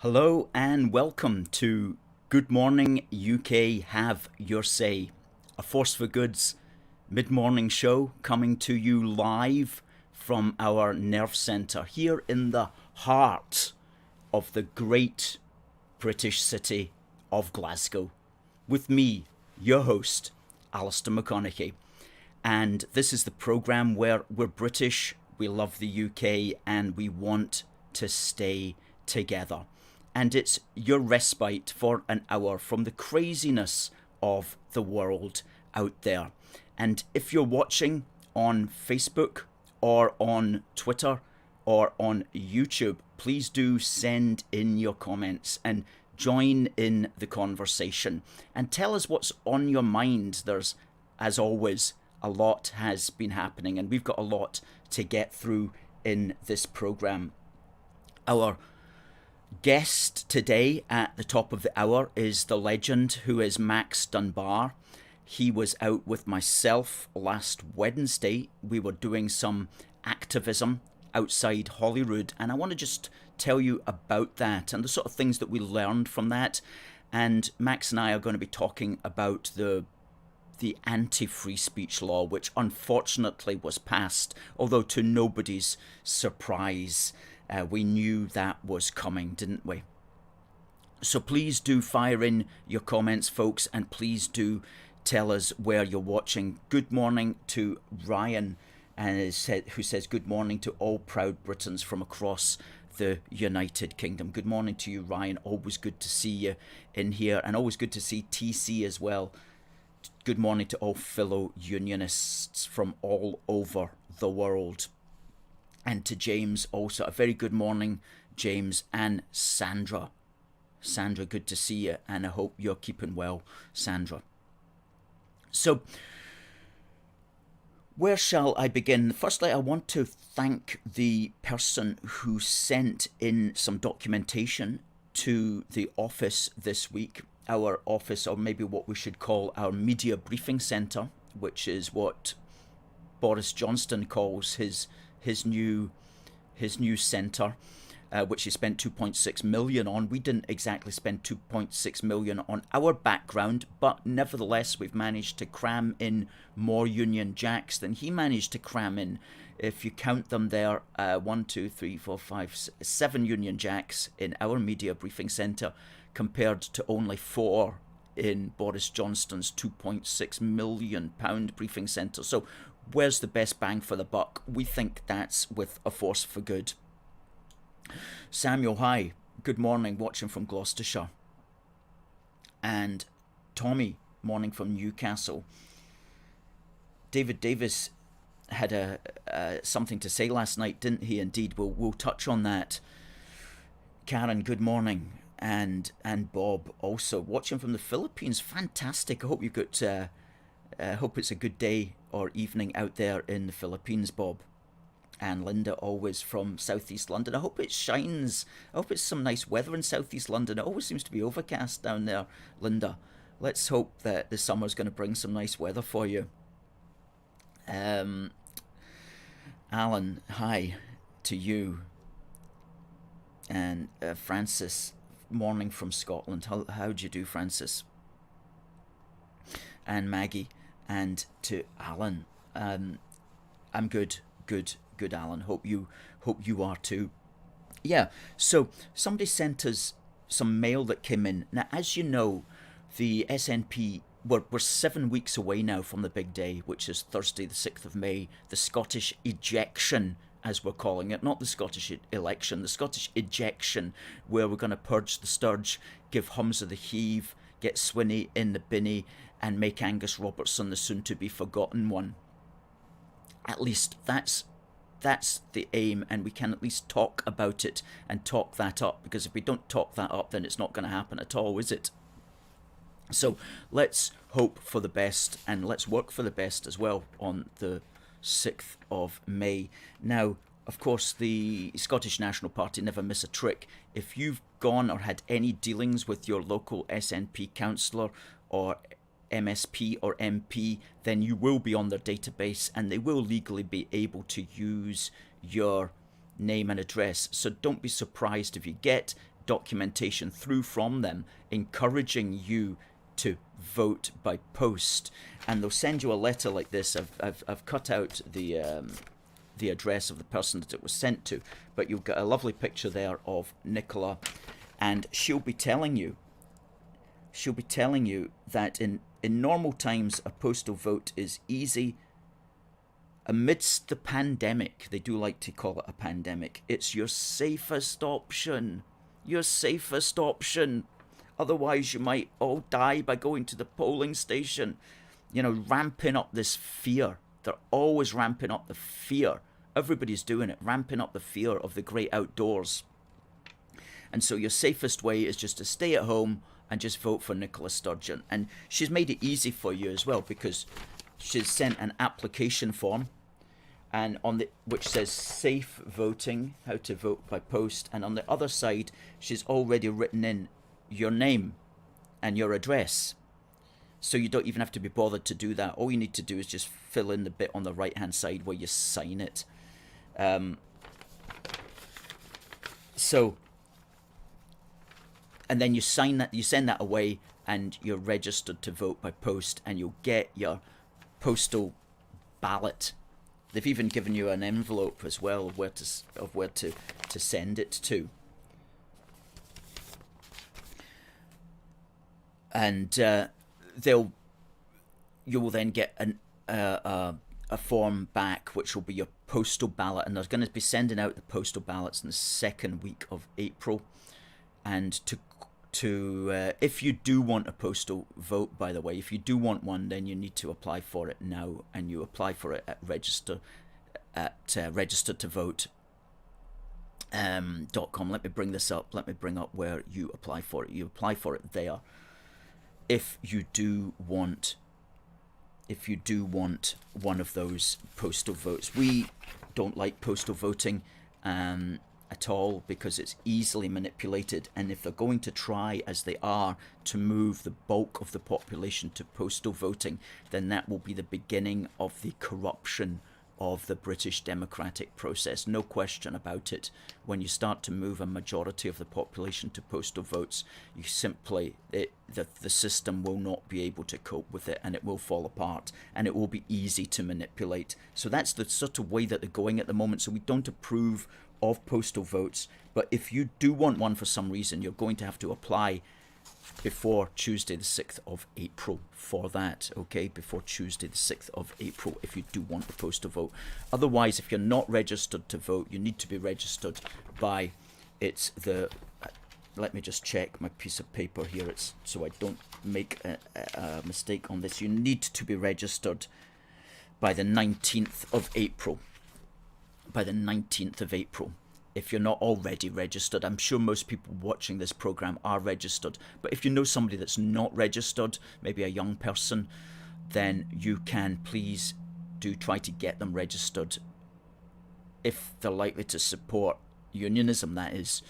Hello and welcome to Good Morning UK Have Your Say, a Force for Good's mid-morning show coming to you live from our Nerve Centre here in the heart of the great British city of Glasgow. With me, your host, Alistair McConaughey. And this is the programme where we're British, we love the UK and we want to stay together. And it's your respite for an hour from the craziness of the world out there. And if you're watching on Facebook or on Twitter or on YouTube, please do send in your comments and join in the conversation and tell us what's on your mind. There's, as always, a lot has been happening and we've got a lot to get through in this programme. Our guest today at the top of the hour is the legend who is Max Dunbar. He was out with myself last Wednesday. We were doing some activism outside Holyrood, and I want to just tell you about that and the sort of things that we learned from that. And Max and I are going to be talking about the anti-free speech law, which unfortunately was passed, although to nobody's surprise. We knew that was coming, didn't we? So please do fire in your comments, folks, and please do tell us where you're watching. Good morning to Ryan, who says good morning to all proud Britons from across the United Kingdom. Good morning to you, Ryan. Always good to see you in here, and always good to see TC as well. Good morning to all fellow Unionists from all over the world. And to James also, a very good morning, James, and Sandra. Sandra, good to see you, and I hope you're keeping well, Sandra. So, where shall I begin? Firstly, I want to thank the person who sent in some documentation to the office this week. Our office, or maybe what we should call our media briefing centre, which is what Boris Johnson calls his new centre, which he spent 2.6 million on. We didn't exactly spend 2.6 million on our background, but nevertheless we've managed to cram in more Union Jacks than he managed to cram in. If you count them there, 7 Union Jacks in our media briefing centre compared to only 4 in Boris Johnson's £2.6 million briefing centre. So where's the best bang for the buck? We think that's with a Force for Good. Samuel, hi. Good morning, watching from Gloucestershire. And Tommy, morning from Newcastle. David Davis had something to say last night, didn't he? Indeed, we'll touch on that. Karen, good morning. And Bob also watching from the Philippines. Fantastic. I hope you've got hope it's a good day or evening out there in the Philippines, Bob. And Linda, always from southeast London. I hope it shines. I hope it's some nice weather in southeast London. It always seems to be overcast down there, Linda. Let's hope that the summer's going to bring some nice weather for you. Alan, hi to you. And Francis, morning from Scotland. How do you do, Francis? And Maggie, and to Alan. I'm good, Alan. Hope you are too. Yeah, so somebody sent us some mail that came in. Now, as you know, the SNP, we're 7 weeks away now from the big day, which is Thursday the 6th of May, the Scottish ejection, as we're calling it, not the Scottish election, the Scottish ejection, where we're going to purge the Sturge, give Humza the heave, get Swinney in the binny, and make Angus Robertson the soon-to-be forgotten one. At least that's the aim, and we can at least talk about it and talk that up, because if we don't talk that up, then it's not going to happen at all, is it? So let's hope for the best, and let's work for the best as well on the 6th of May. Now, of course, the Scottish National Party never miss a trick. If you've gone or had any dealings with your local SNP councillor or MSP or MP, then you will be on their database and they will legally be able to use your name and address. So don't be surprised if you get documentation through from them encouraging you to vote by post, and they'll send you a letter like this. I've cut out the address of the person that it was sent to, but you've got a lovely picture there of Nicola, and she'll be telling you that in normal times a postal vote is easy. Amidst the pandemic, they do like to call it a pandemic, it's your safest option. Your safest option. Otherwise, you might all die by going to the polling station. You know, ramping up this fear. They're always ramping up the fear. Everybody's doing it, ramping up the fear of the great outdoors. And so your safest way is just to stay at home and just vote for Nicola Sturgeon. And she's made it easy for you as well, because she's sent an application form, and which says safe voting, how to vote by post, and on the other side she's already written in your name and your address, so you don't even have to be bothered to do that. All you need to do is just fill in the bit on the right hand side where you sign it. And then you sign that, you send that away, and you're registered to vote by post, and you'll get your postal ballot. They've even given you an envelope as well of where to send it to. And you will then get a form back, which will be your postal ballot, and they're going to be sending out the postal ballots in the second week of April. And to if you do want a postal vote, by the way, if you do want one, then you need to apply for it now, and you apply for it at registertovote.com. Let me bring this up. Let me bring up where you apply for it. You apply for it there. If you do want one of those postal votes. We don't like postal voting at all, because it's easily manipulated, and if they're going to try, as they are, to move the bulk of the population to postal voting, then that will be the beginning of the corruption of the British democratic process. No question about it. When you start to move a majority of the population to postal votes, you simply, the system will not be able to cope with it, and it will fall apart, and it will be easy to manipulate. So that's the sort of way that they're going at the moment. So we don't approve of postal votes, but if you do want one for some reason, you're going to have to apply before Tuesday the 6th of April for that, okay? Before Tuesday the 6th of April, if you do want the postal vote. Otherwise, if you're not registered to vote, you need to be registered by, it's the, let me just check my piece of paper here, it's so I don't make a mistake on this. You need to be registered by the 19th of April. By the 19th of April. If you're not already registered, I'm sure most people watching this program are registered, but if you know somebody that's not registered, maybe a young person, then you can please do try to get them registered if they're likely to support unionism, that is.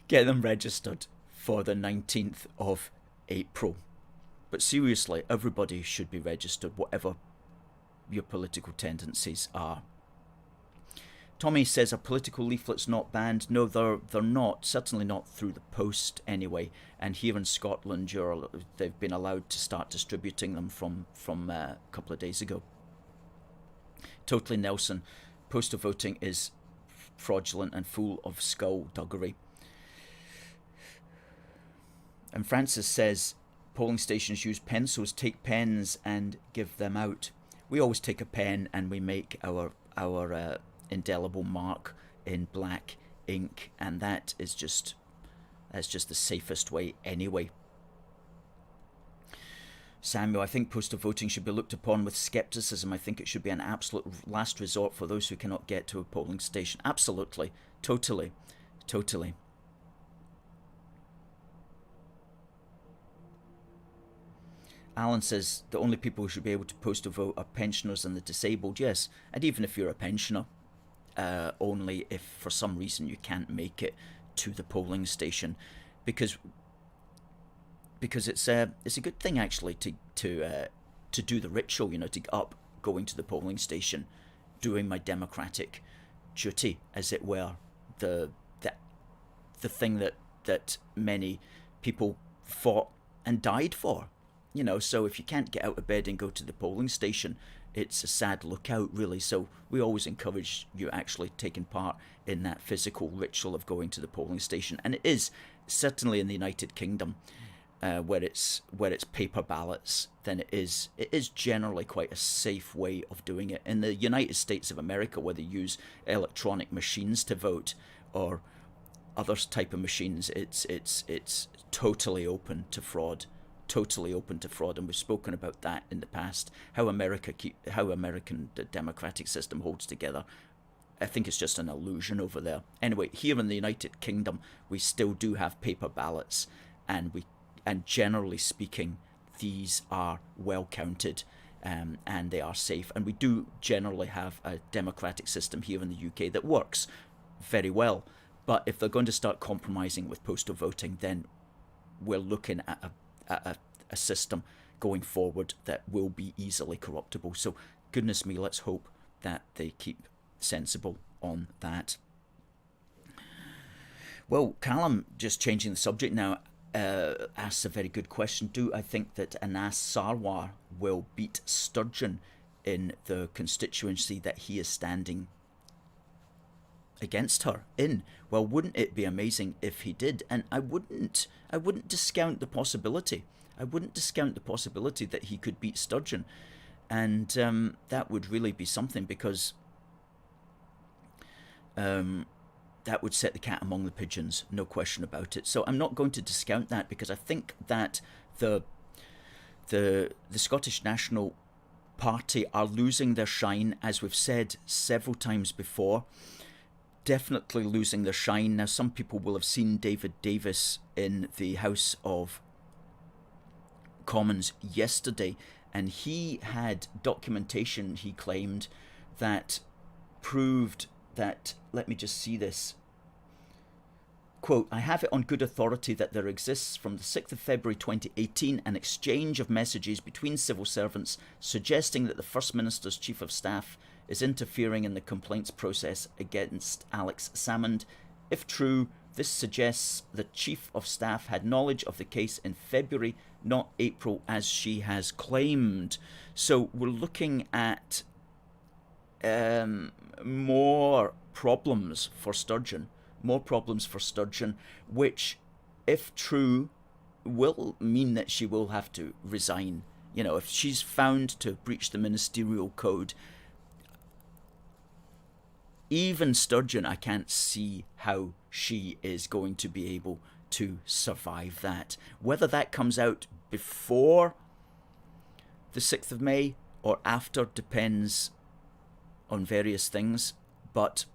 Get them registered for the 19th of April. But seriously, everybody should be registered, whatever your political tendencies are. Tommy says, are political leaflets not banned? No, they're not. Certainly not through the post anyway. And here in Scotland, they've been allowed to start distributing them from a couple of days ago. Totally Nelson, postal voting is fraudulent and full of skullduggery. And Francis says, polling stations use pencils, take pens and give them out. We always take a pen and we make our indelible mark in black ink, and that's just the safest way anyway. Samuel, I think postal voting should be looked upon with scepticism. I think it should be an absolute last resort for those who cannot get to a polling station. Absolutely, totally. Alan says the only people who should be able to postal vote are pensioners and the disabled. Yes, and even if you're a pensioner, only if for some reason you can't make it to the polling station, because it's a good thing actually to do the ritual, to get up, going to the polling station, doing my democratic duty, as it were, the the thing that many people fought and died for. So if you can't get out of bed and go to the polling station, it's a sad lookout, really. So we always encourage you actually taking part in that physical ritual of going to the polling station. And it is certainly in the United Kingdom, where it's paper ballots, then it is generally quite a safe way of doing it. In the United States of America, where they use electronic machines to vote or other type of machines, it's totally open to fraud. Totally open to fraud, and we've spoken about that in the past. How American the democratic system holds together. I think it's just an illusion over there. Anyway, here in the United Kingdom, we still do have paper ballots, and generally speaking, these are well counted, and they are safe. And we do generally have a democratic system here in the UK that works very well. But if they're going to start compromising with postal voting, then we're looking at a system going forward that will be easily corruptible. So goodness me, let's hope that they keep sensible on that. Well, Callum, just changing the subject now, asks a very good question. Do I think that Anas Sarwar will beat Sturgeon in the constituency that he is standing against her in? Well, wouldn't it be amazing if he did? And I wouldn't discount the possibility. I wouldn't discount the possibility that he could beat Sturgeon, and that would really be something, because that would set the cat among the pigeons, no question about it. So I'm not going to discount that, because I think that the Scottish National Party are losing their shine, as we've said several times before. Definitely losing their shine. Now, some people will have seen David Davis in the House of Commons yesterday, and he had documentation, he claimed, that proved that, let me just see this, quote, "I have it on good authority that there exists from the 6th of February 2018 an exchange of messages between civil servants suggesting that the First Minister's Chief of Staff is interfering in the complaints process against Alex Salmond. If true, this suggests the Chief of Staff had knowledge of the case in February, not April, as she has claimed." So we're looking at more problems for Sturgeon, which, if true, will mean that she will have to resign. If she's found to have breached the ministerial code, even Sturgeon, I can't see how she is going to be able to survive that. Whether that comes out before the 6th of May or after depends on various things. But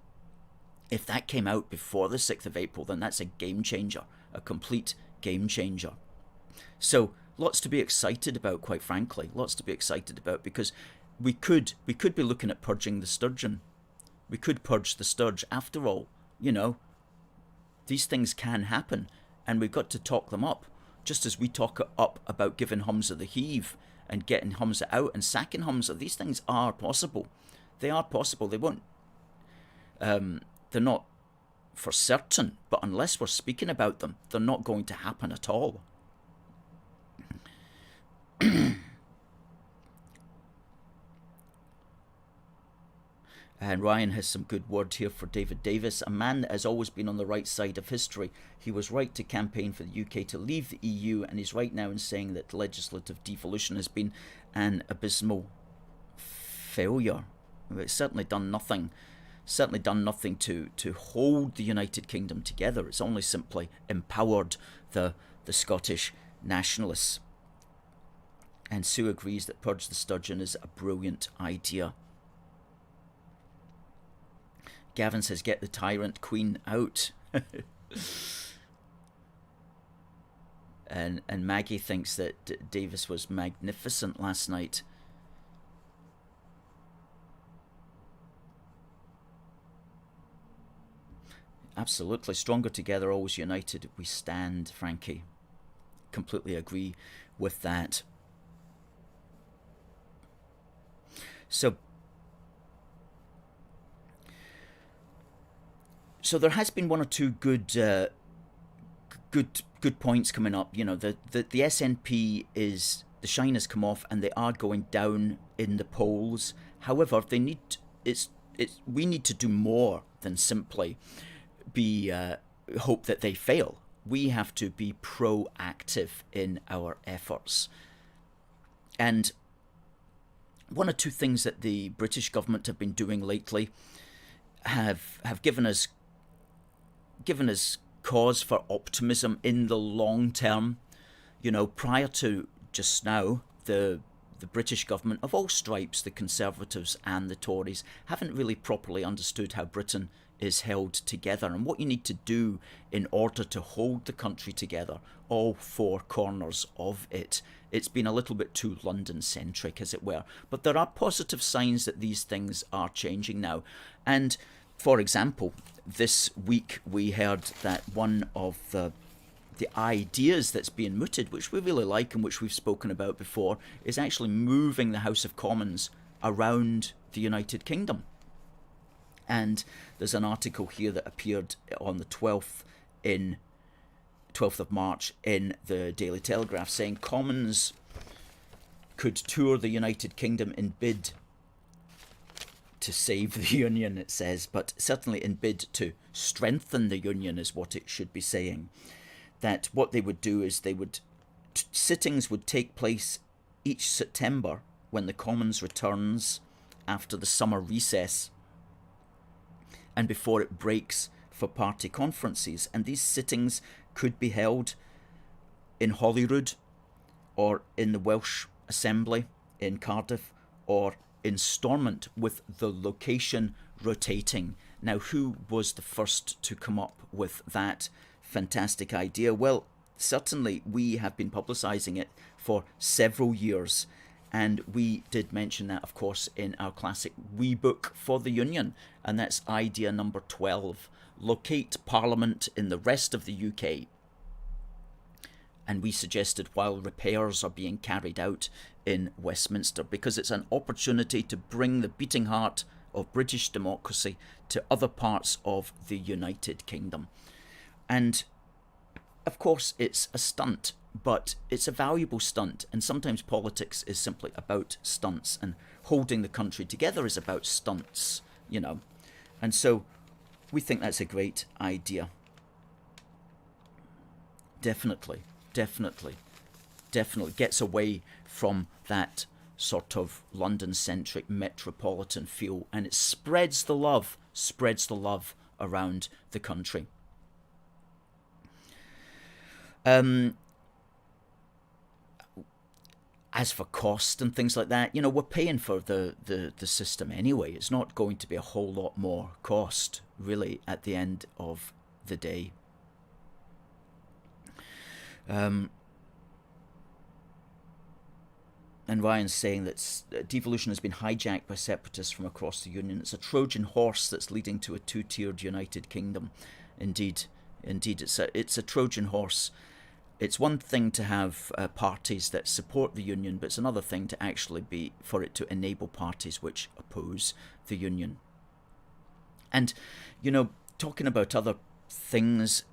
if that came out before the 6th of April, then that's a game changer, a complete game changer. So lots to be excited about, quite frankly. Lots to be excited about, because we could be looking at purging the Sturgeon. We could purge the Sturge after all. These things can happen, and we've got to talk them up, just as we talk up about giving Humza the heave and getting Humza out and sacking Humza. These things are possible. They are possible. They won't. They're not for certain, but unless we're speaking about them, they're not going to happen at all. And Ryan has some good word here for David Davis, a man that has always been on the right side of history. He was right to campaign for the UK to leave the EU, and he's right now in saying that legislative devolution has been an abysmal failure. It's certainly done nothing to hold the United Kingdom together. It's only simply empowered the Scottish nationalists. And Sue agrees that Purge the Sturgeon is a brilliant idea. Gavin says, get the tyrant queen out. and Maggie thinks that Davis was magnificent last night. Absolutely. Stronger together, always united we stand, Frankie. Completely agree with that. So there has been one or two good good points coming up. You know, the SNP is, the shine has come off, and they are going down in the polls. However, we need to do more than simply be hope that they fail. We have to be proactive in our efforts. And one or two things that the British government have been doing lately have given us cause for optimism in the long term. You know, prior to just now, the British government of all stripes, the Conservatives and the Tories, haven't really properly understood how Britain is held together and what you need to do in order to hold the country together, all four corners of it. It's been a little bit too London-centric, as it were. But there are positive signs that these things are changing now. And, for example, this week we heard that one of the ideas that's being mooted, which we really like and which we've spoken about before, is actually moving the House of Commons around the United Kingdom. And there's an article here that appeared on the 12th of March in the Daily Telegraph saying Commons could tour the United Kingdom in bid to save the Union, it says, but certainly in bid to strengthen the Union is what it should be saying. That what they would do is sittings would take place each September when the Commons returns after the summer recess and before it breaks for party conferences. And these sittings could be held in Holyrood or in the Welsh Assembly in Cardiff or in Stormont, with the location rotating. Now, who was the first to come up with that fantastic idea? Well, certainly we have been publicising it for several years, and we did mention that, of course, in our classic wee book for the Union, and that's idea number 12. Locate Parliament in the rest of the UK. And we suggested while repairs are being carried out in Westminster, because it's an opportunity to bring the beating heart of British democracy to other parts of the United Kingdom. And of course it's a stunt, but it's a valuable stunt, and sometimes politics is simply about stunts, and holding the country together is about stunts, you know. And so we think that's a great idea. Definitely gets away from that sort of London-centric metropolitan feel, and it spreads the love around the country. As for cost and things like that, you know, we're paying for the system anyway. It's not going to be a whole lot more cost, really, at the end of the day. And Ryan's saying that devolution has been hijacked by separatists from across the Union. It's a Trojan horse that's leading to a two-tiered United Kingdom. Indeed, it's a Trojan horse. It's one thing to have parties that support the Union, but it's another thing to actually be for it to enable parties which oppose the Union. And, you know, talking about other things,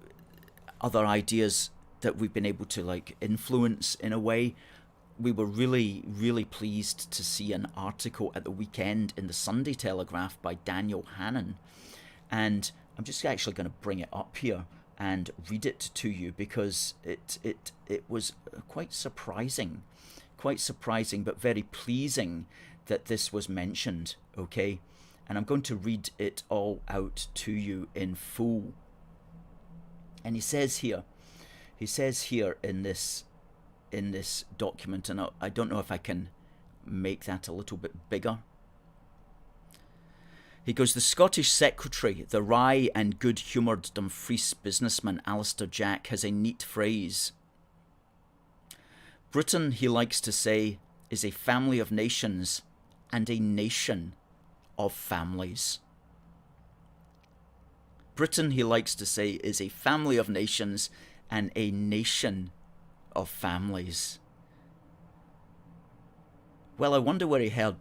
other ideas that we've been able to like influence in a way, we were really, really pleased to see an article at the weekend in the Sunday Telegraph by Daniel Hannan. And I'm just actually going to bring it up here and read it to you, because it was quite surprising, but very pleasing that this was mentioned, okay? And I'm going to read it all out to you in full. And he says here in this document, and I don't know if I can make that a little bit bigger. He goes, the Scottish Secretary, the wry and good-humoured Dumfries businessman Alistair Jack, has a neat phrase. Britain, he likes to say, is a family of nations and a nation of families. Britain, he likes to say, is a family of nations and a nation of families. Well, I wonder where he heard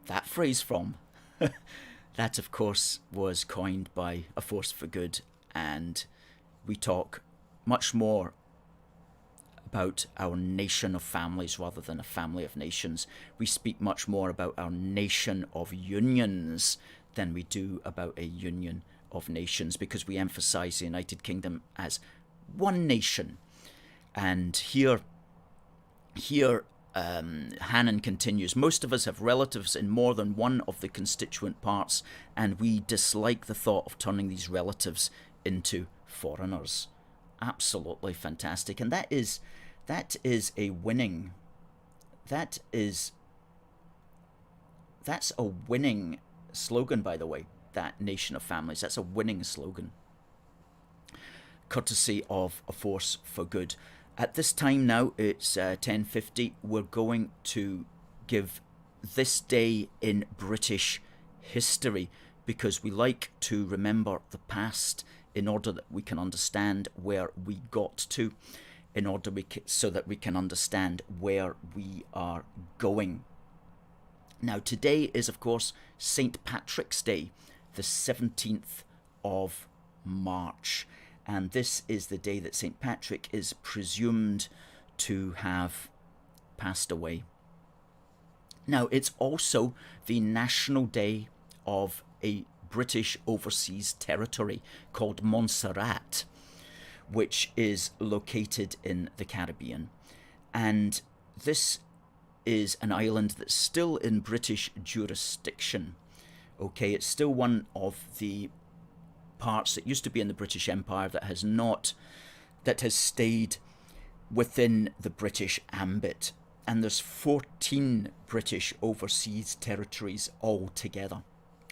that phrase from. That, of course, was coined by A Force for Good, and we talk much more about our nation of families rather than a family of nations. We speak much more about our nation of unions than we do about a union of nations, because we emphasize the United Kingdom as one nation. And here Hannon continues, most of us have relatives in more than one of the constituent parts, and we dislike the thought of turning these relatives into foreigners. Absolutely fantastic. And that is a winning, that's a winning slogan, by the way, that nation of families. That's a winning slogan, courtesy of A Force for Good. At this time now, it's 10:50. We're going to give this day in British history, because we like to remember the past in order that we can understand where we got to, so that we can understand where we are going. Now, today is, of course, St. Patrick's Day, the 17th of March. And this is the day that St. Patrick is presumed to have passed away. Now, it's also the national day of a British overseas territory called Monserrat, which is located in the Caribbean. And this is an island that's still in British jurisdiction. Okay, it's still one of the parts that used to be in the British Empire that has stayed within the British ambit. And there's 14 British overseas territories altogether,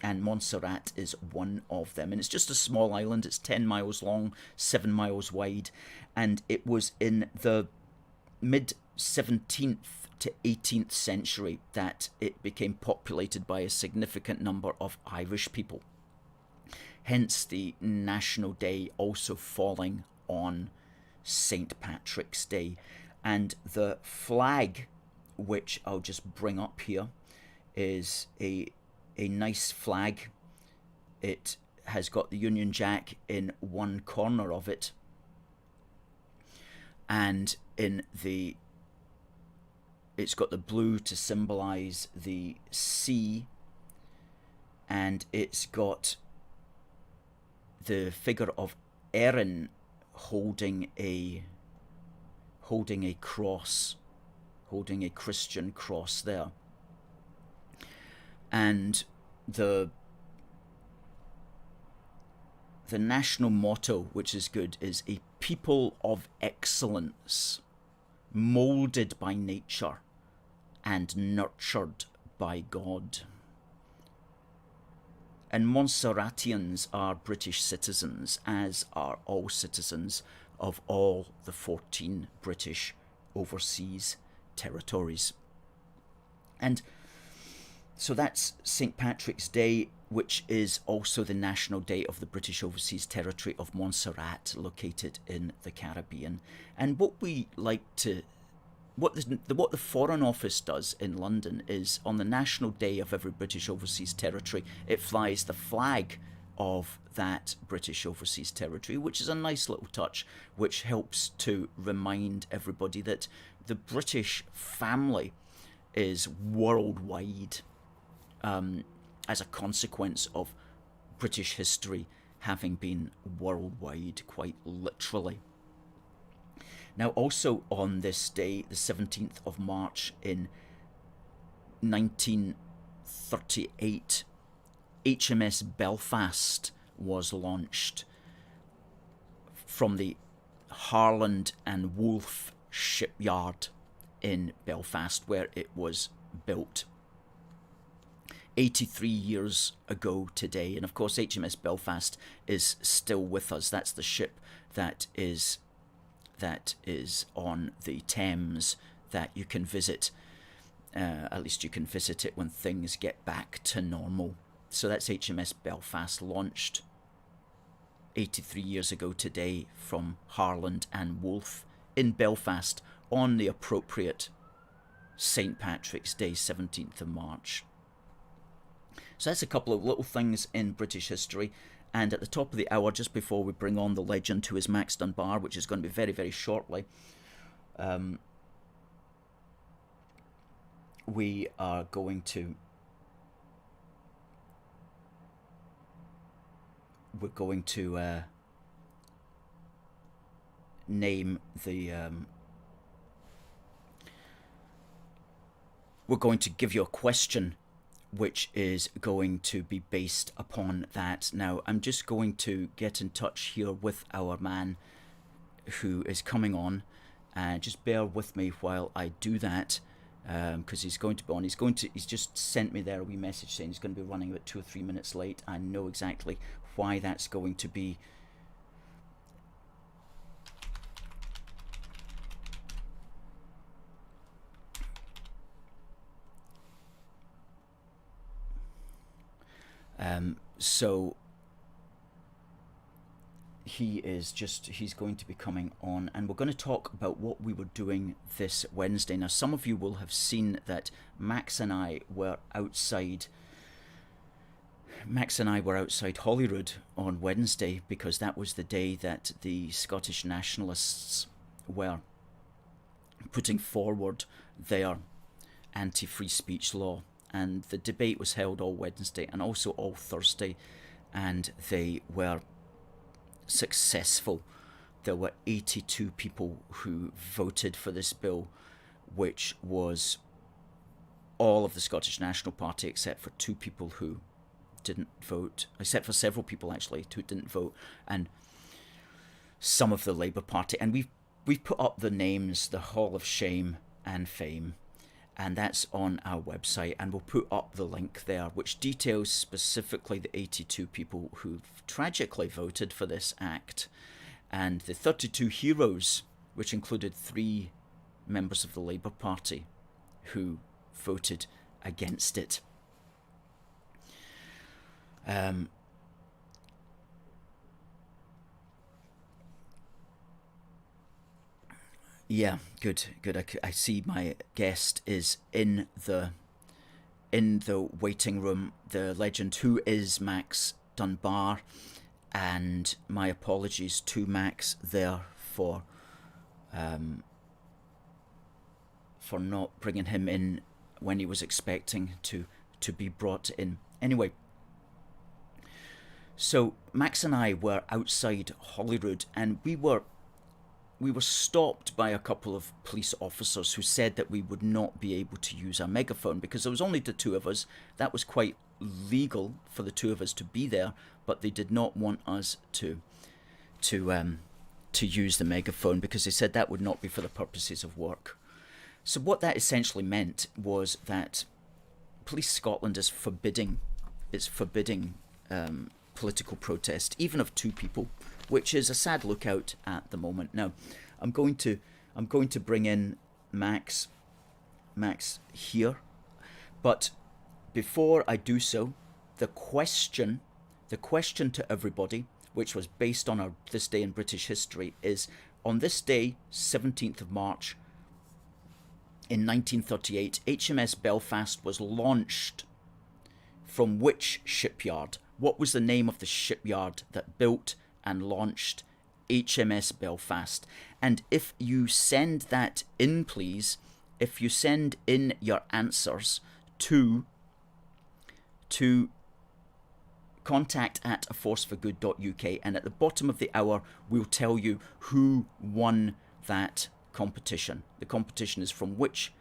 and Monserrat is one of them. And it's just a small island. It's 10 miles long, 7 miles wide, and it was in the mid 17th to 18th century that it became populated by a significant number of Irish people. Hence the National Day also falling on St. Patrick's Day. And the flag, which I'll just bring up here, is a nice flag. It has got the Union Jack in one corner of it, and it's got the blue to symbolize the sea, and it's got the figure of Erin holding a cross, holding a Christian cross there. And the national motto, which is good, is a people of excellence, moulded by nature and nurtured by God. And Monserratians are British citizens, as are all citizens of all the 14 British overseas territories. And so that's St. Patrick's Day, which is also the national day of the British Overseas Territory of Montserrat, located in the Caribbean. And what the Foreign Office does in London is, on the national day of every British Overseas Territory, it flies the flag of that British Overseas Territory, which is a nice little touch, which helps to remind everybody that the British family is worldwide, as a consequence of British history having been worldwide, quite literally. Now, also on this day, the 17th of March in 1938, HMS Belfast was launched from the Harland and Wolff shipyard in Belfast, where it was built 83 years ago today. And of course, HMS Belfast is still with us. That's the ship that is on the Thames that you can visit. At least you can visit it when things get back to normal. So that's HMS Belfast, launched 83 years ago today from Harland and Wolff in Belfast on the appropriate St. Patrick's Day, 17th of March. So that's a couple of little things in British history. And at the top of the hour, just before we bring on the legend who is Max Dunbar, which is going to be very, very shortly, we are going to name the we're going to give you a question which is going to be based upon that. Now, I'm just going to get in touch here with our man who is coming on. Just bear with me while I do that, because he's going to be on. He's just sent me there a wee message saying he's going to be running about 2 or 3 minutes late. I know exactly why that's going to be. So he's going to be coming on, and we're going to talk about what we were doing this Wednesday. Now, some of you will have seen that Max and I were outside Holyrood on Wednesday, because that was the day that the Scottish nationalists were putting forward their anti-free speech law. And the debate was held all Wednesday and also all Thursday, and they were successful. There were 82 people who voted for this bill, which was all of the Scottish National Party except for 2 people who didn't vote, except for several people actually who didn't vote, and some of the Labour Party. And we've put up the names, the Hall of Shame and Fame, and that's on our website, and we'll put up the link there which details specifically the 82 people who tragically voted for this act, and the 32 heroes, which included 3 members of the Labour Party who voted against it. Yeah, good. I see my guest is in the waiting room, the legend who is Max Dunbar, and my apologies to Max there for not bringing him in when he was expecting to be brought in. Anyway, so Max and I were outside Holyrood, and we were stopped by a couple of police officers who said that we would not be able to use our megaphone because there was only the 2 of us. That was quite legal for the 2 of us to be there, but they did not want us to use the megaphone because they said that would not be for the purposes of work. So what that essentially meant was that Police Scotland is forbidding political protest, even of 2 people, which is a sad lookout at the moment. Now, I'm going to bring in Max here, but before I do so, the question to everybody, which was based on this day in British history, is on this day, 17th of March, in 1938, HMS Belfast was launched from which shipyard? What was the name of the shipyard that built and launched HMS Belfast? And if you send that in, please, if you send in your answers to contact@aforceforgood.uk, and at the bottom of the hour we'll tell you who won that competition. The competition is from which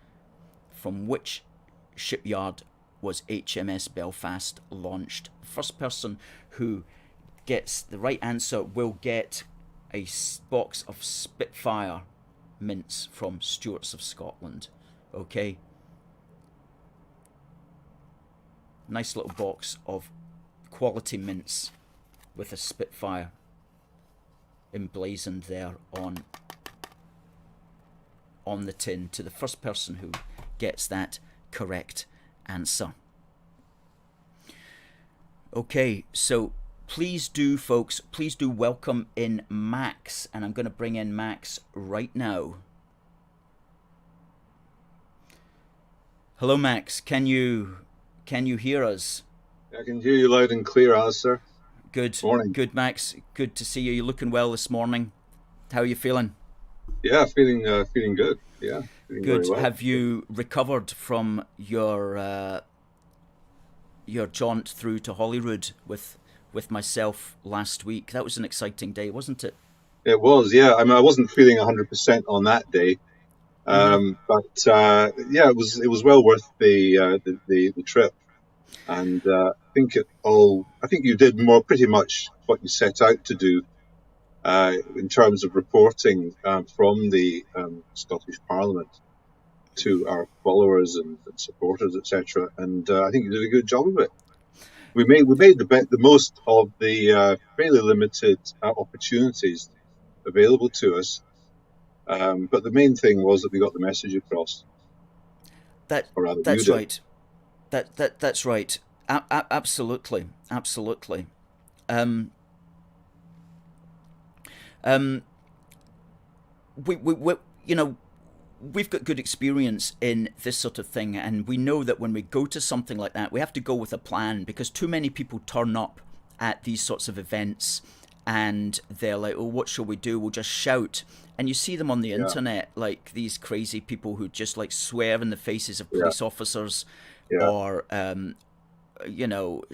shipyard was HMS Belfast launched. The first person who gets the right answer will get a box of Spitfire mints from Stewarts of Scotland. Okay? Nice little box of quality mints with a Spitfire emblazoned there on the tin, to the first person who gets that correct answer. Okay, so please do, folks, please do welcome in Max, and I'm going to bring in Max right now. Hello, Max. Can you hear us? I can hear you loud and clear, Alistair. Good. Morning. Good, Max. Good to see you. You're looking well this morning. How are you feeling? Yeah, feeling good. Yeah, feeling very Good. well. Have you recovered from your jaunt through to Holyrood with myself last week? That was an exciting day, wasn't it? It was, yeah. I mean, I wasn't feeling 100% on that day, Mm-hmm. but yeah, it was well worth the trip. And I think you did more pretty much what you set out to do in terms of reporting from the Scottish Parliament to our followers and supporters, etc. And I think you did a good job of it. We made the most of the fairly limited opportunities available to us. But the main thing was that we got the message across, That or rather, you that's did. right. That's right. Absolutely, absolutely. Um, um, we you know we've got good experience in this sort of thing, and we know that when we go to something like that, we have to go with a plan because too many people turn up at these sorts of events and they're like, oh, what shall we do? We'll just shout. And you see them on the Yeah, internet, like these crazy people who just like swear in the faces of yeah, police officers yeah, or,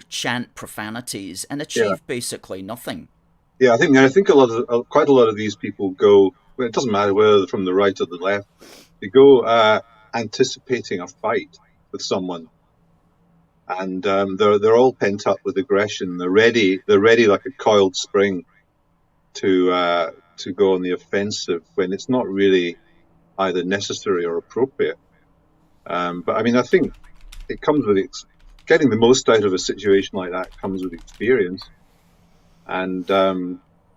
chant profanities and yeah, achieve basically nothing. yeah. I think quite a lot of these people go. Well, it doesn't matter whether they're from the right or the left. They go anticipating a fight with someone, and they're all pent up with aggression. They're ready like a coiled spring to go on the offensive when it's not really either necessary or appropriate. But I mean, I think it comes with getting the most out of a situation like that comes with experience, and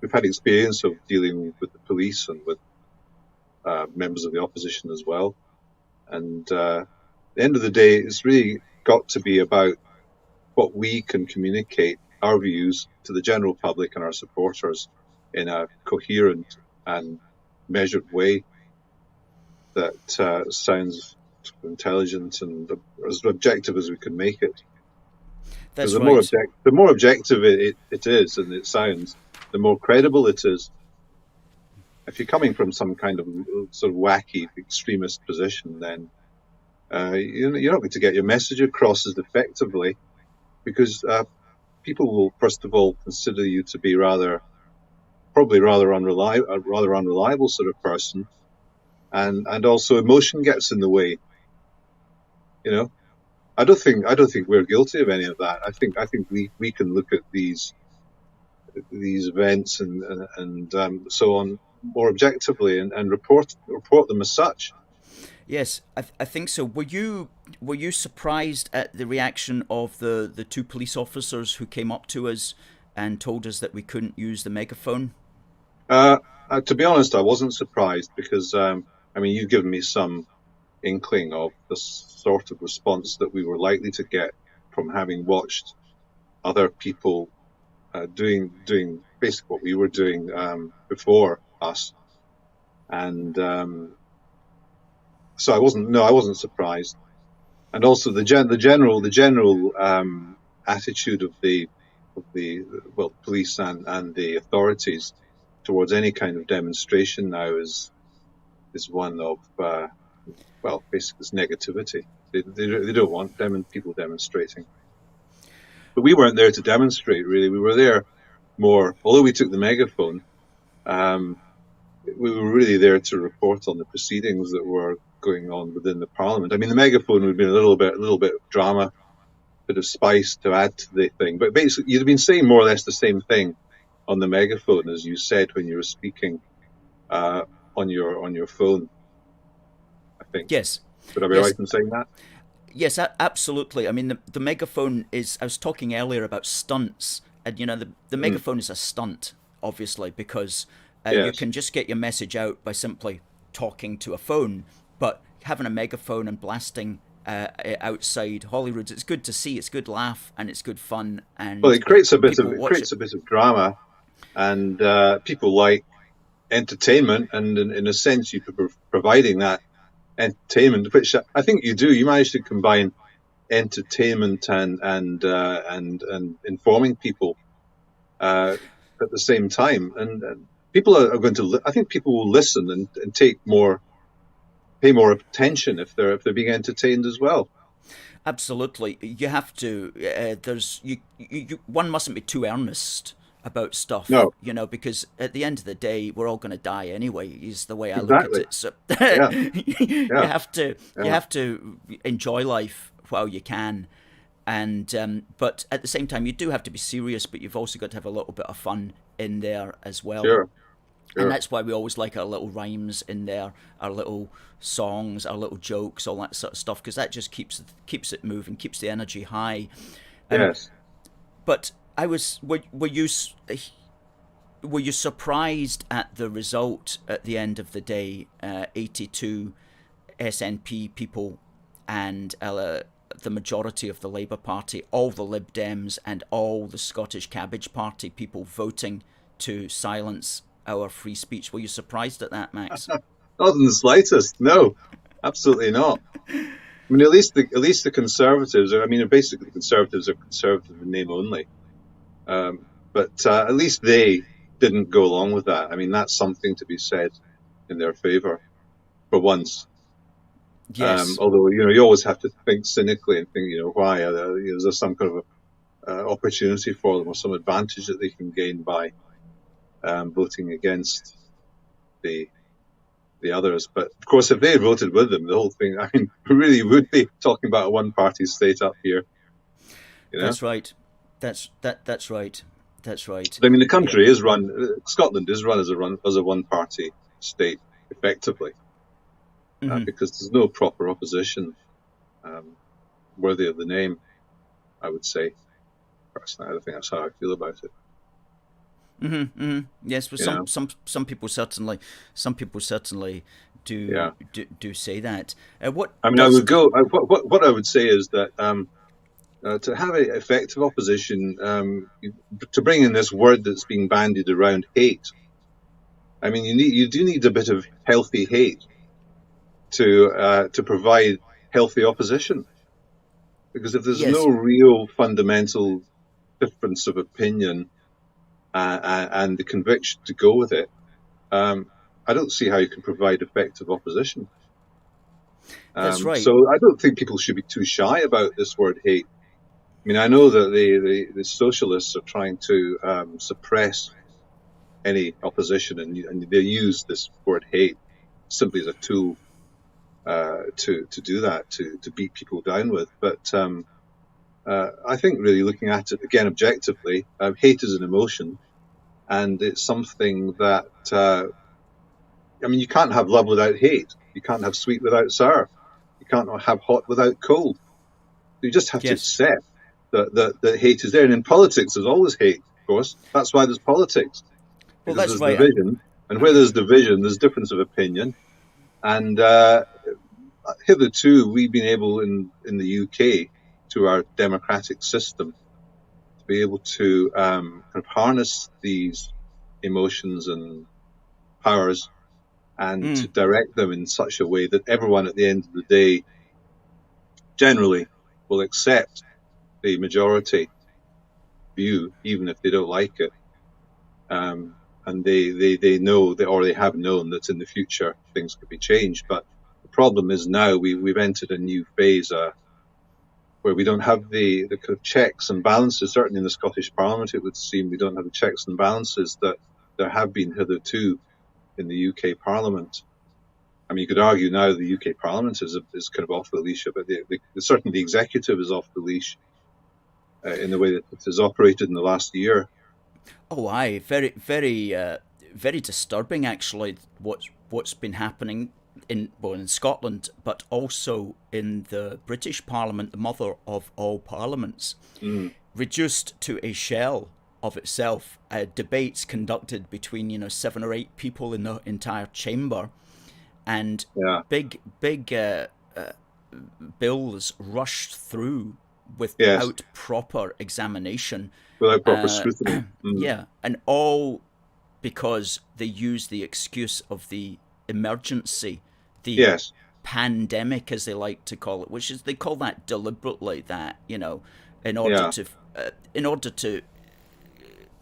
we've had experience of dealing with the police and with members of the opposition as well. And at the end of the day, it's really got to be about what we can communicate our views to the general public and our supporters in a coherent and measured way that sounds intelligent and as objective as we can make it. Because That's right. the more objective it is and it sounds, the more credible it is. If you're coming from some kind of sort of wacky extremist position, then you're not going to get your message across as effectively because people will first of all consider you to be probably rather unreliable sort of person, and also emotion gets in the way. You know, I don't think we're guilty of any of that. I think we can look at these events and so on more objectively and report them as such. Yes, I think so. Were you surprised at the reaction of the two police officers who came up to us and told us that we couldn't use the megaphone? Uh, to be honest, I wasn't surprised because I mean you've given me some inkling of the sort of response that we were likely to get from having watched other people doing basically what we were doing before us, and so I wasn't surprised. And also the general attitude of the well police and the authorities towards any kind of demonstration now is one of well basically it's negativity. They don't want people demonstrating, but we weren't there to demonstrate really. We were there more, although we took the megaphone. Um, we were really there to report on the proceedings that were going on within the parliament. I mean, the megaphone would be a little bit of drama, bit of spice to add to the thing. But basically, you'd have been saying more or less the same thing on the megaphone as you said when you were speaking uh, on your phone. I think. Yes, Would I be yes, right in saying that? yes, absolutely. I mean, the megaphone is. I was talking earlier about stunts, and the Mm, megaphone is a stunt, obviously, because you yes. can just get your message out by simply talking to a phone, but having a megaphone and blasting outside Holyrood, it's good to see. It's good laugh and it's good fun, Well, and it creates a bit of people it watch it. creates a bit of drama, and people like entertainment, and in a sense, you're providing that entertainment, which I think you do. You manage to combine entertainment and informing people at the same time. And people are going to, I think people will listen and pay more attention if they're being entertained as well. Absolutely, you have to. One mustn't be too earnest about stuff, No, because at the end of the day, we're all going to die anyway. Is the way I look at exactly. it. So Yeah, you yeah, have to you yeah. have to enjoy life while you can, and but at the same time, you do have to be serious. But you've also got to have a little bit of fun in there as well. Sure, And sure. that's why we always like our little rhymes in there, our little songs, our little jokes, all that sort of stuff, because that just keeps it moving, keeps the energy high. Um, Yes. but I was, were you surprised at the result at the end of the day? 82 SNP people and the majority of the Labour Party, all the Lib Dems and all the Scottish Cabbage Party people voting to silence our free speech. Were you surprised at that, Max? Not in the slightest. No, absolutely not. I mean, at least the Conservatives are. I mean, basically, Conservatives are conservative in name only. But at least they didn't go along with that. I mean, that's something to be said in their favour for once. Yes. Although you always have to think cynically and think, why is there some kind of opportunity for them or some advantage that they can gain by voting against the others. But of course, if they had voted with them, the whole thing, I mean, we really would be talking about a one-party state up here. That's right. That's right. That's right. But I mean, the Yeah. country is run. Scotland is run as a one-party state, effectively, Mm-hmm. because there's no proper opposition um, worthy of the name. I would say, personally, I think that's how I feel about it. Mm-hmm. Mm-hmm. Yes, but You know, some people certainly yeah. do say that. What I mean, I does would go. What I would say is that to have an effective opposition, to bring in this word that's being bandied around, hate. I mean, you do need a bit of healthy hate to provide healthy opposition. Because if there's no yes, real fundamental difference of opinion and the conviction to go with it, I don't see how you can provide effective opposition. that's right. So I don't think people should be too shy about this word hate. I mean, I know that the socialists are trying to suppress any opposition, and they use this word hate simply as a tool to do that, to beat people down with. But I think really looking at it again objectively, hate is an emotion, and it's something that I mean, you can't have love without hate. You can't have sweet without sour. You can't have hot without cold. You just have to Yes. accept that hate is there. And in politics, there's always hate, of course. That's why there's politics, Well, because that's there's right. division. And where there's division, there's difference of opinion. And hitherto, we've been able in the UK, through our democratic system, to be able to kind of harness these emotions and powers and to Mm, direct them in such a way that everyone at the end of the day generally will accept the majority view, even if they don't like it. And they know that, or they have known that in the future things could be changed. But the problem is now we've entered a new phase where we don't have the kind of checks and balances. Certainly in the Scottish Parliament, it would seem we don't have the checks and balances that there have been hitherto in the UK Parliament. I mean, you could argue now the UK Parliament is kind of off the leash, but certainly the executive is off the leash in the way that it has operated in the last year. oh, aye, very disturbing actually. What's been happening in Scotland, but also in the British Parliament, the mother of all parliaments, Mm, reduced to a shell of itself. Debates conducted between 7 or 8 people in the entire chamber, and yeah, big bills rushed through yes, without proper examination. without proper Uh, scrutiny. Mm, yeah, and all because they use the excuse of the emergency, the yes, pandemic, as they like to call it, which is they call that deliberately, that in order yeah, to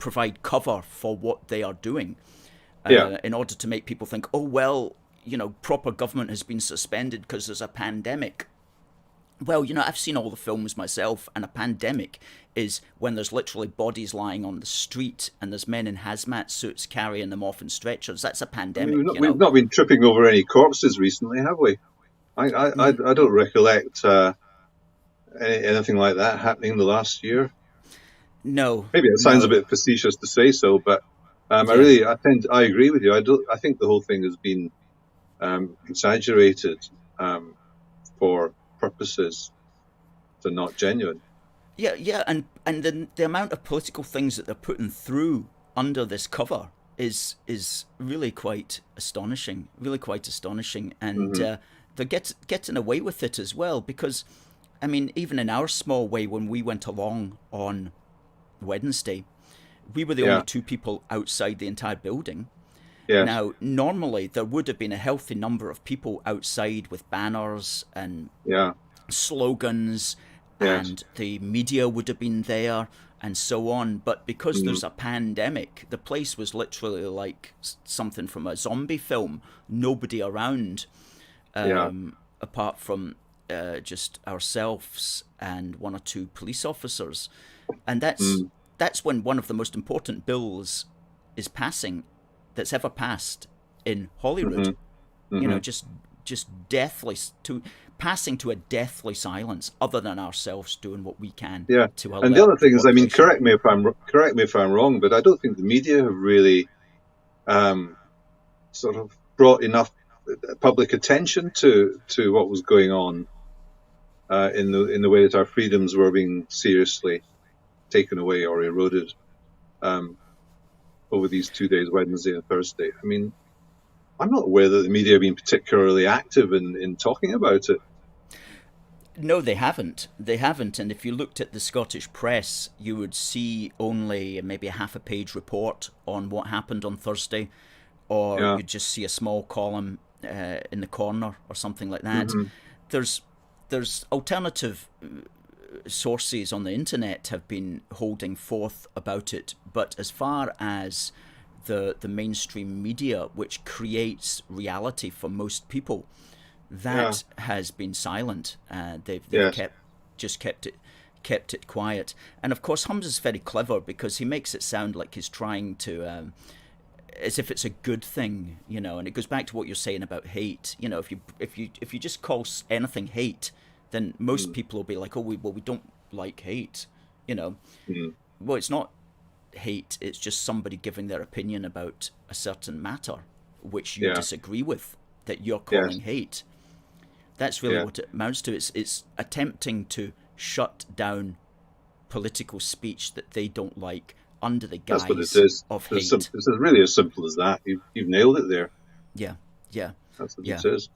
provide cover for what they are doing, in order to make people think, oh, well, proper government has been suspended because there's a pandemic. Well, I've seen all the films myself, and a pandemic is when there's literally bodies lying on the street and there's men in hazmat suits carrying them off in stretchers. That's a pandemic. We've not been tripping over any corpses recently, have we? I don't recollect anything like that happening in the last year. No. Maybe it sounds a bit facetious to say so, but I agree with you. I think the whole thing has been exaggerated for purposes that are not genuine. Yeah, and the amount of political things that they're putting through under this cover is really quite astonishing. And they're getting away with it as well, because, I mean, even in our small way, when we went along on Wednesday, we were the only two people outside the entire building. Yeah. Now, normally there would have been a healthy number of people outside with banners and slogans, and the media would have been there and so on. But because there's a pandemic, the place was literally like something from a zombie film. Nobody around, apart from just ourselves and one or two police officers. And that's when one of the most important bills is passing that's ever passed in Holyrood. Just deathly passing to a deathly silence, other than ourselves doing what we can. Yeah, to and the other thing is, I mean, correct me if I'm wrong, but I don't think the media have really sort of brought enough public attention to what was going on in the way that our freedoms were being seriously taken away or eroded over these 2 days, Wednesday and Thursday. I mean, I'm not aware that the media have been particularly active in talking about it. No, they haven't. And if you looked at the Scottish press, you would see only maybe a half a page report on what happened on Thursday, or you'd just see a small column in the corner or something like that. There's alternative sources on the internet have been holding forth about it, but as far as the mainstream media, which creates reality for most people, that has been silent. They've kept it quiet. And of course, Hum's is very clever, because he makes it sound like he's trying to, as if it's a good thing, And it goes back to what you're saying about hate. If you just call anything hate, then most people will be like, we don't like hate, Well, it's not hate, it's just somebody giving their opinion about a certain matter which you disagree with, that you're calling hate. That's really what it amounts to. It's attempting to shut down political speech that they don't like under the guise of hate. It's really as simple as that. You've nailed it there. Yeah. That's what it is.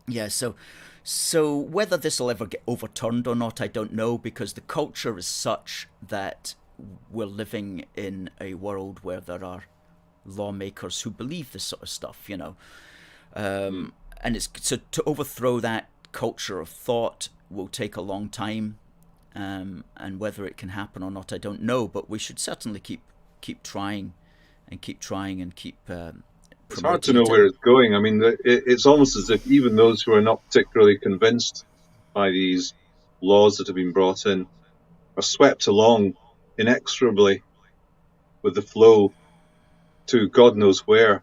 Yeah, so whether this will ever get overturned or not, I don't know, because the culture is such that we're living in a world where there are lawmakers who believe this sort of stuff, and it's so to overthrow that culture of thought will take a long time, and whether it can happen or not, I don't know. But we should certainly keep trying. It's hard to know where it's going. I mean, it's almost as if even those who are not particularly convinced by these laws that have been brought in are swept along inexorably with the flow to God knows where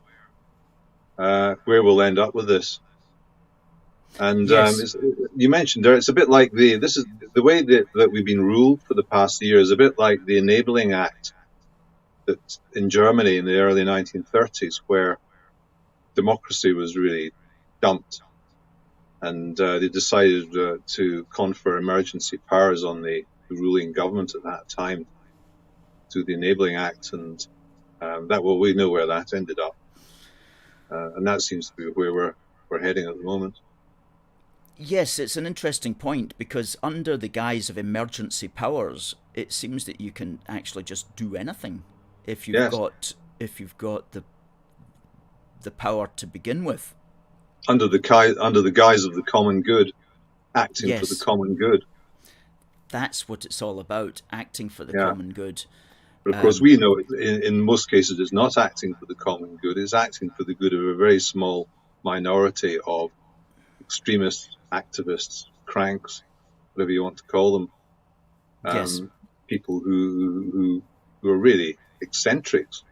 we'll end up with this. And you mentioned there, it's a bit like the way that we've been ruled for the past year is a bit like the Enabling Act that in Germany in the early 1930s, where democracy was really dumped, and they decided to confer emergency powers on the ruling government at that time through the Enabling Act, and we know where that ended up, and that seems to be where we're heading at the moment. Yes, it's an interesting point, because under the guise of emergency powers, it seems that you can actually just do anything if you've got the power to begin with. Under the guise of the common good, acting for the common good. That's what it's all about, acting for the common good. But of course, we know in most cases it's not acting for the common good. It's acting for the good of a very small minority of extremists, activists, cranks, whatever you want to call them. Yes. People who are really eccentrics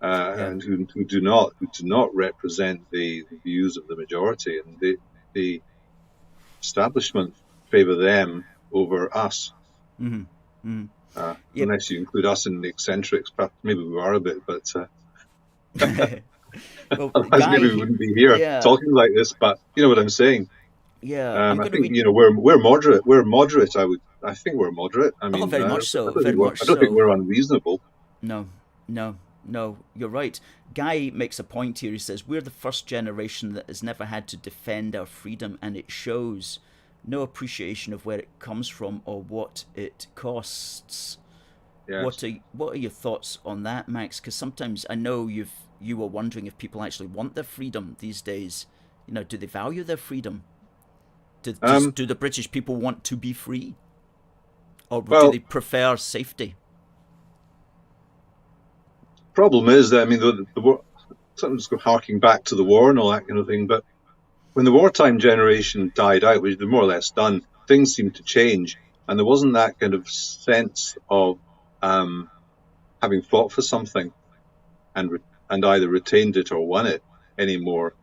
and who do not represent the views of the majority, and the establishment favour them over us. Mm-hmm. Mm-hmm. Unless you include us in the eccentrics, perhaps maybe we are a bit, but Well, otherwise maybe we wouldn't be here talking like this. But you know what I'm saying. Yeah, I think we're moderate. We're moderate. I think we're moderate. I mean, very much so. I don't think we're unreasonable. No. You're right. Guy makes a point here. He says we're the first generation that has never had to defend our freedom, and it shows. No appreciation of where it comes from or what it costs. Yes. What are your thoughts on that, Max? Because sometimes I know you were wondering if people actually want their freedom these days. You know, do they value their freedom? Do the British people want to be free, or do they prefer safety? Problem is that, I mean, the war, something's harking back to the war and all that kind of thing, but when the wartime generation died out, which they're more or less done, things seemed to change, and there wasn't that kind of sense of having fought for something and either retained it or won it anymore.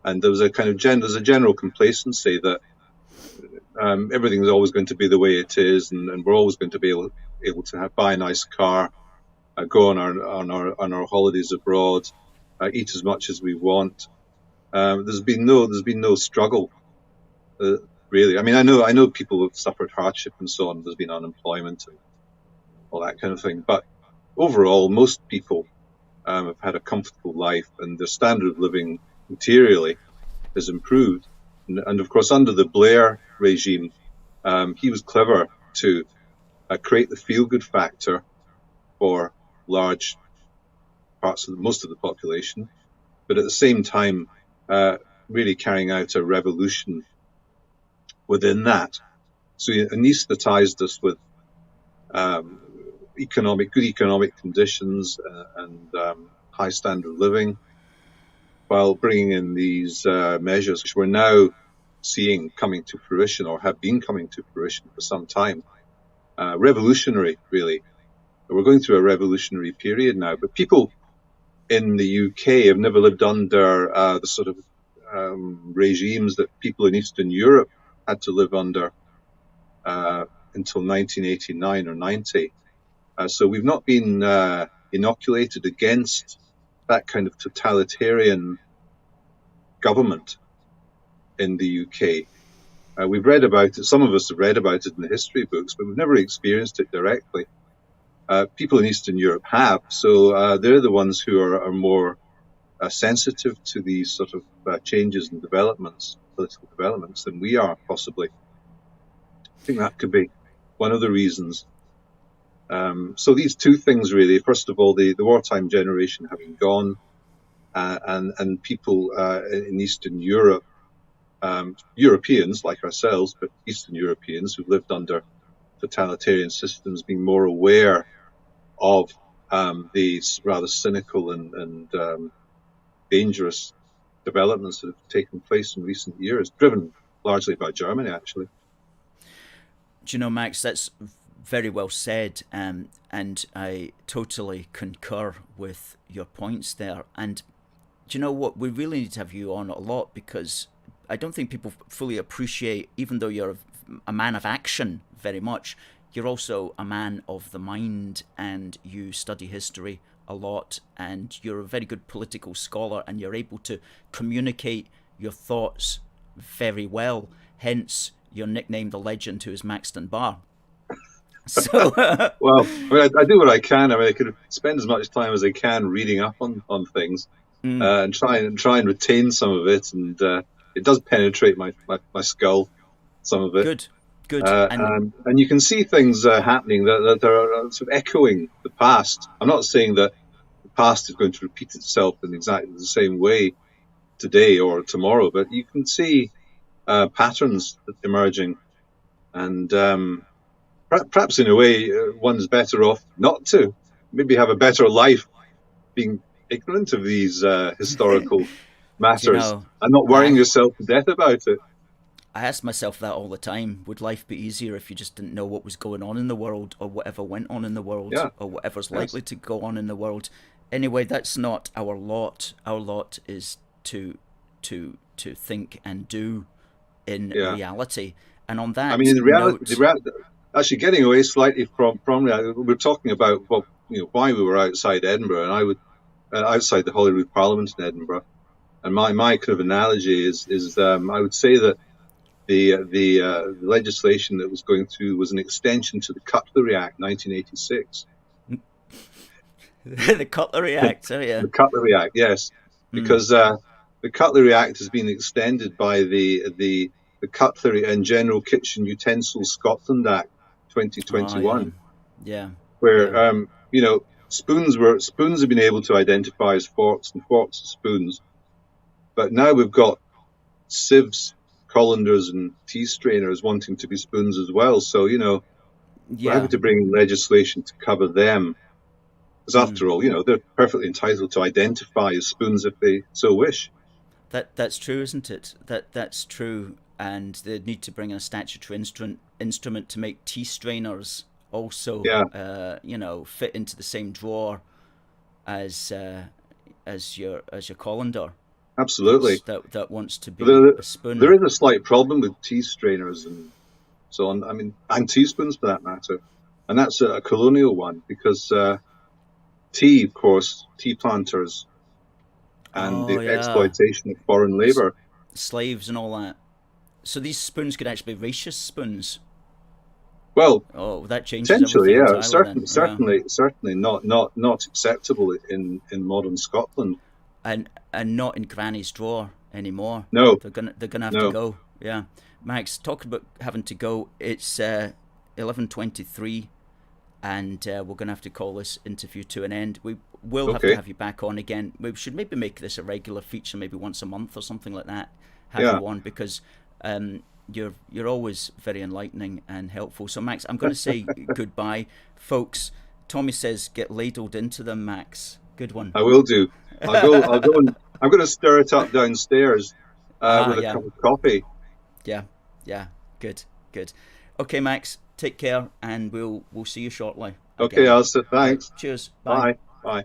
And there was a kind of there's a general complacency that everything's always going to be the way it is, and we're always going to be able to buy a nice car, go on our holidays abroad, eat as much as we want. There's been no struggle, really. I mean, I know people have suffered hardship and so on. There's been unemployment and all that kind of thing. But overall, most people have had a comfortable life, and their standard of living materially has improved. And of course, under the Blair regime, he was clever to create the feel-good factor for large parts of most of the population, but at the same time, really carrying out a revolution within that. So he anaesthetized us with good economic conditions and high standard of living, while bringing in these measures which we're now seeing coming to fruition, or have been coming to fruition for some time. Revolutionary, really. We're going through a revolutionary period now, but people in the UK have never lived under the sort of regimes that people in Eastern Europe had to live under until 1989 or 90. So we've not been inoculated against that kind of totalitarian government in the UK. We've read about it. Some of us have read about it in the history books, but we've never experienced it directly. People in Eastern Europe have, so they're the ones who are more sensitive to these sort of changes and political developments, than we are, possibly. I think that could be one of the reasons. So these two things, really. First of all, the wartime generation having gone, and people in Eastern Europe, Europeans like ourselves, but Eastern Europeans who've lived under totalitarian systems, being more aware of these rather cynical and dangerous developments that have taken place in recent years, driven largely by Germany, actually. Do you know, Max, that's very well said, and I totally concur with your points there. And do you know what? We really need to have you on a lot, because I don't think people fully appreciate, even though you're a man of action very much, you're also a man of the mind, and you study history a lot, and you're a very good political scholar, and you're able to communicate your thoughts very well. Hence, you're nicknamed the legend who is Max Dunbar. So, well, I do what I can. I mean, I could spend as much time as I can reading up on things, and try and retain some of it, and it does penetrate my skull, some of it. Good. And you can see things happening that are sort of echoing the past. I'm not saying that the past is going to repeat itself in exactly the same way today or tomorrow, but you can see patterns emerging, and perhaps in a way one's better off not to maybe have a better life being ignorant of these historical Do you matters know, and not worrying I yourself to death about it. I ask myself that all the time. Would life be easier if you just didn't know what was going on in the world, or whatever went on in the world, Yeah, or whatever's yes, likely to go on in the world? Anyway, that's not our lot. Our lot is to think and do in yeah. reality. And on I mean, that in reality, note, actually getting away slightly from reality, we're talking about, well, why we were outside Edinburgh, and I would outside the Holyrood Parliament in Edinburgh. And my kind of analogy is I would say that the legislation that was going through was an extension to the Cutlery Act 1986. the Cutlery Act. Oh yeah. The Cutlery Act, yes, Mm. because the Cutlery Act has been extended by the Cutlery and General Kitchen Utensils Scotland Act Oh yeah. 2021, Yeah. where Yeah. spoons have been able to identify as forks and forks as spoons, but now we've got sieves, colanders, and tea strainers wanting to be spoons as well. So we're having Yeah. to bring in legislation to cover them. Because Mm. after all, they're perfectly entitled to identify as spoons if they so wish. That's true, isn't it? That's true. And they need to bring in a statutory instrument to make tea strainers also, Yeah, fit into the same drawer as your colander. absolutely. That wants to be There, a spoon. there is a slight problem with tea strainers and so on. I mean, and teaspoons for that matter. And that's a colonial one because tea, of course, tea planters and Oh the yeah, exploitation of foreign S- labor. slaves and all that. So these spoons could actually be racist spoons. Well, Oh, that changes potentially, everything yeah, entirely then. Yeah. certainly not acceptable in modern Scotland. And not in Granny's drawer anymore. No, They're gonna have to no. go. Yeah, Max, talking about having to go. It's 11:23, and we're gonna have to call this interview to an end. We will have to Okay, have you back on again. We should maybe make this a regular feature, maybe once a month or something like that. Have yeah. you on because you're always very enlightening and helpful. So Max, I'm going to say goodbye, folks. Tommy says get ladled into them, Max. Good one. I will do. I'll go and I'm going to stir it up downstairs with a Yeah. cup of coffee. Yeah, yeah, good, good. Okay, Max, take care, and we'll see you shortly Okay, again. Elsa, Right, thanks. cheers, bye. Bye. Bye.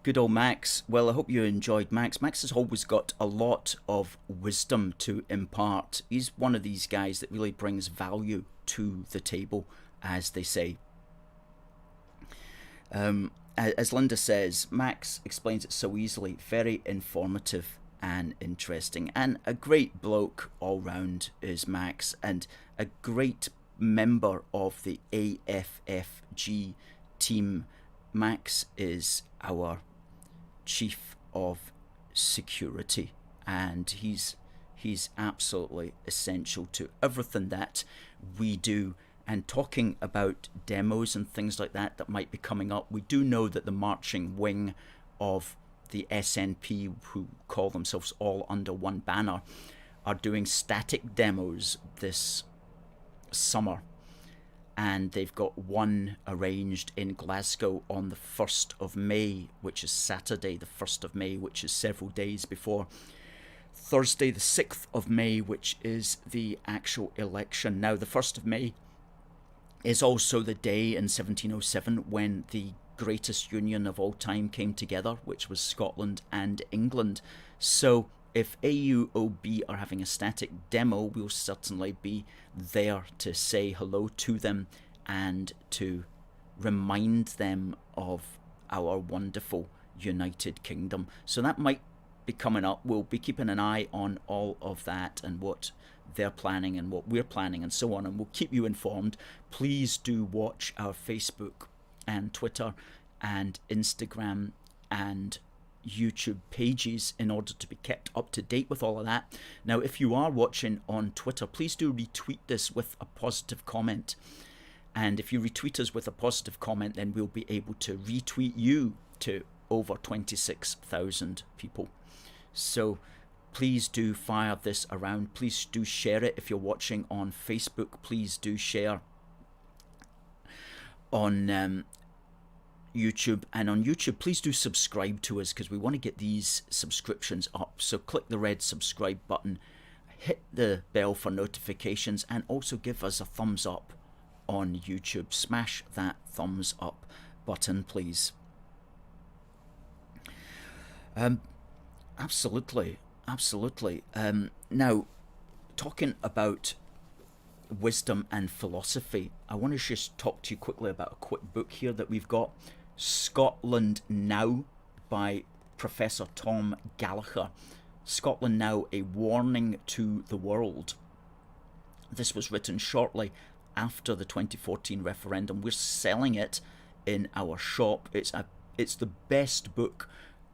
Good old Max. Well, I hope you enjoyed Max. Max has always got a lot of wisdom to impart. He's one of these guys that really brings value to the table, as they say. As Linda says, Max explains it so easily, very informative and interesting, and a great bloke all round is Max, and a great member of the AFFG team. Max is our chief of security, and he's absolutely essential to everything that we do. And talking about demos and things like that might be coming up, we do know that the marching wing of the SNP, who call themselves all under one banner, are doing static demos this summer, and they've got one arranged in Glasgow on the 1st of May, which is Saturday the 1st of May, which is several days before Thursday the 6th of May, which is the actual election. Now, the 1st of May is also the day in 1707 when the greatest union of all time came together, which was Scotland and England. So if AUOB are having a static demo, we'll certainly be there to say hello to them and to remind them of our wonderful United Kingdom. So that might be coming up. We'll be keeping an eye on all of that and what they're planning and what we're planning and so on, and we'll keep you informed. Please do watch our Facebook and Twitter and Instagram and YouTube pages in order to be kept up to date with all of that. Now, if you are watching on Twitter, please do retweet this with a positive comment. And if you retweet us with a positive comment, then we'll be able to retweet you to over 26,000 people. So please do fire this around. Please do share it. If you're watching on Facebook, please do share on YouTube. And on YouTube, please do subscribe to us, because we want to get these subscriptions up. So click the red subscribe button, hit the bell for notifications, and also give us a thumbs up on YouTube. Smash that thumbs up button, please. Absolutely. Now, talking about wisdom and philosophy, I want to just talk to you quickly about a quick book here that we've got, Scotland Now by Professor Tom Gallagher. Scotland Now, a warning to the world. This was written shortly after the 2014 referendum. We're selling it in our shop. It's the best book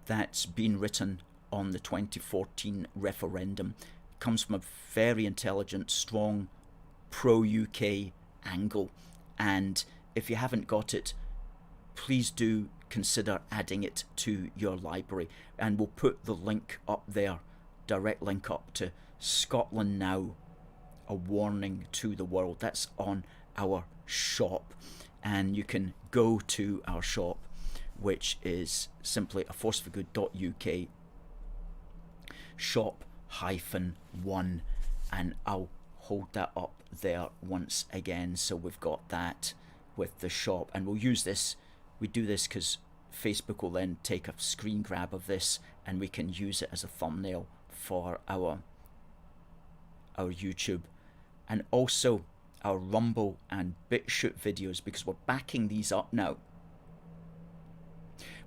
that's been written on the 2014 referendum. It comes from a very intelligent, strong, pro-UK angle, and if you haven't got it, please do consider adding it to your library, and we'll put the link up there, direct link up to Scotland Now, a warning to the world. That's on our shop, and you can go to our shop, which is simply aforceforgood.uk shop-1, and I'll hold that up there once again. So we've got that with the shop, and we'll use this. We do this because Facebook will then take a screen grab of this, and we can use it as a thumbnail for our YouTube, and also our Rumble and BitChute videos, because we're backing these up now.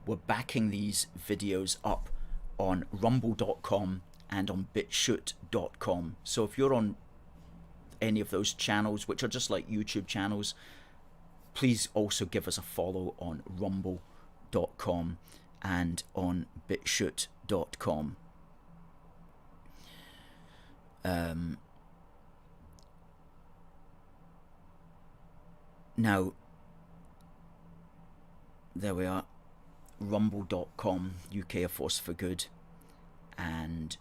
We're backing these videos up on rumble.com and on bitchute.com. So if you're on any of those channels, which are just like YouTube channels, please also give us a follow on rumble.com and on bitchute.com. Now, there we are, rumble.com, UK A Force for Good, and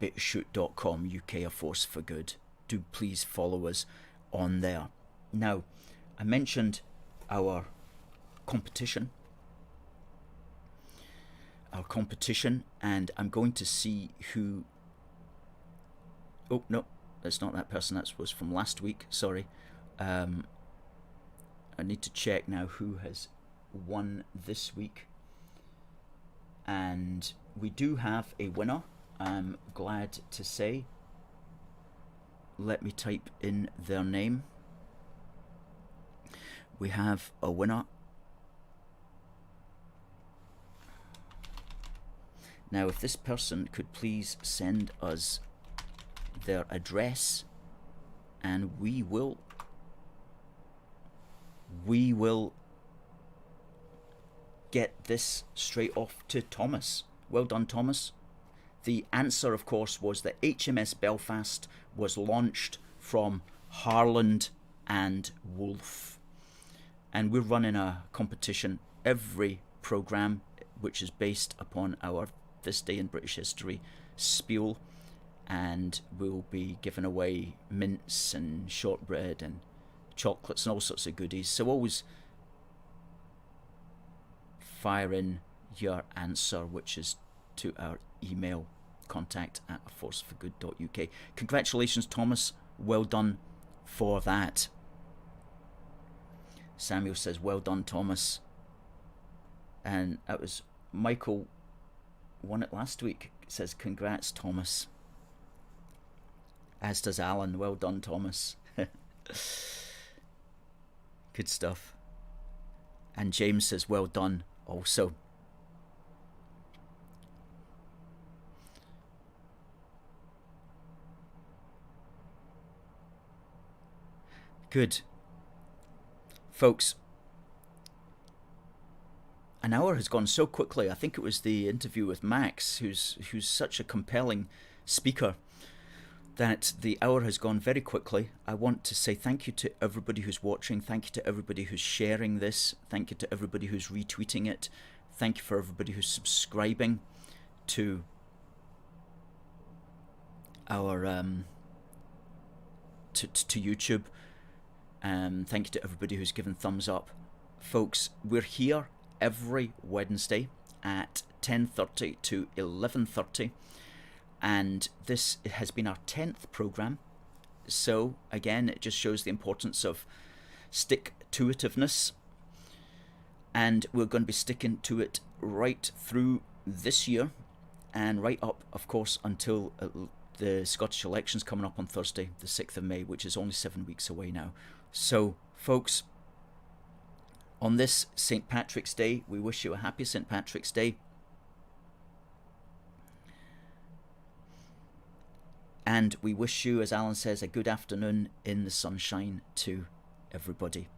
bitchute.com, UK A Force for Good. Do please follow us on there. Now, I mentioned our competition, and I'm going to see who... Oh, no, that's not that person. That was from last week, sorry. I need to check now who has won this week, and we do have a winner, I'm glad to say. Let me type in their name. We have a winner. Now, if this person could please send us their address, and we will get this straight off to Thomas. Well done, Thomas. The answer, of course, was that HMS Belfast was launched from Harland and Wolff. And we're running a competition every programme which is based upon our This Day in British History spiel, and we'll be giving away mints and shortbread and chocolates and all sorts of goodies. So always fire in your answer, which is to our email, contact@aforceforgood.uk. Congratulations, Thomas. Well done for that. Samuel says, well done, Thomas. And that was Michael, won it last week. Says, congrats, Thomas. As does Alan. Well done, Thomas. Good stuff. And James says, well done also. Good. Folks, an hour has gone so quickly. I think it was the interview with Max, who's such a compelling speaker, that the hour has gone very quickly. I want to say thank you to everybody who's watching. Thank you to everybody who's sharing this. Thank you to everybody who's retweeting it. Thank you for everybody who's subscribing to our to YouTube. Thank you to everybody who's given thumbs up. Folks, we're here every Wednesday at 10:30 to 11:30, and this has been our 10th programme. So again, it just shows the importance of stick-to-itiveness, and we're going to be sticking to it right through this year and right up, of course, until the Scottish elections coming up on Thursday, the 6th of May, which is only 7 weeks away now. So, folks, on this St. Patrick's Day, we wish you a happy St. Patrick's Day. And we wish you, as Alan says, a good afternoon in the sunshine to everybody.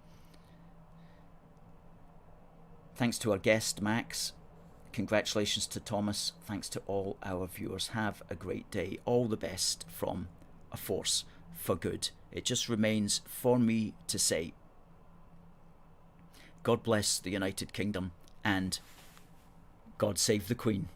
Thanks to our guest, Max. Congratulations to Thomas. Thanks to all our viewers. Have a great day. All the best from A Force for Good. It just remains for me to say, God bless the United Kingdom and God save the Queen.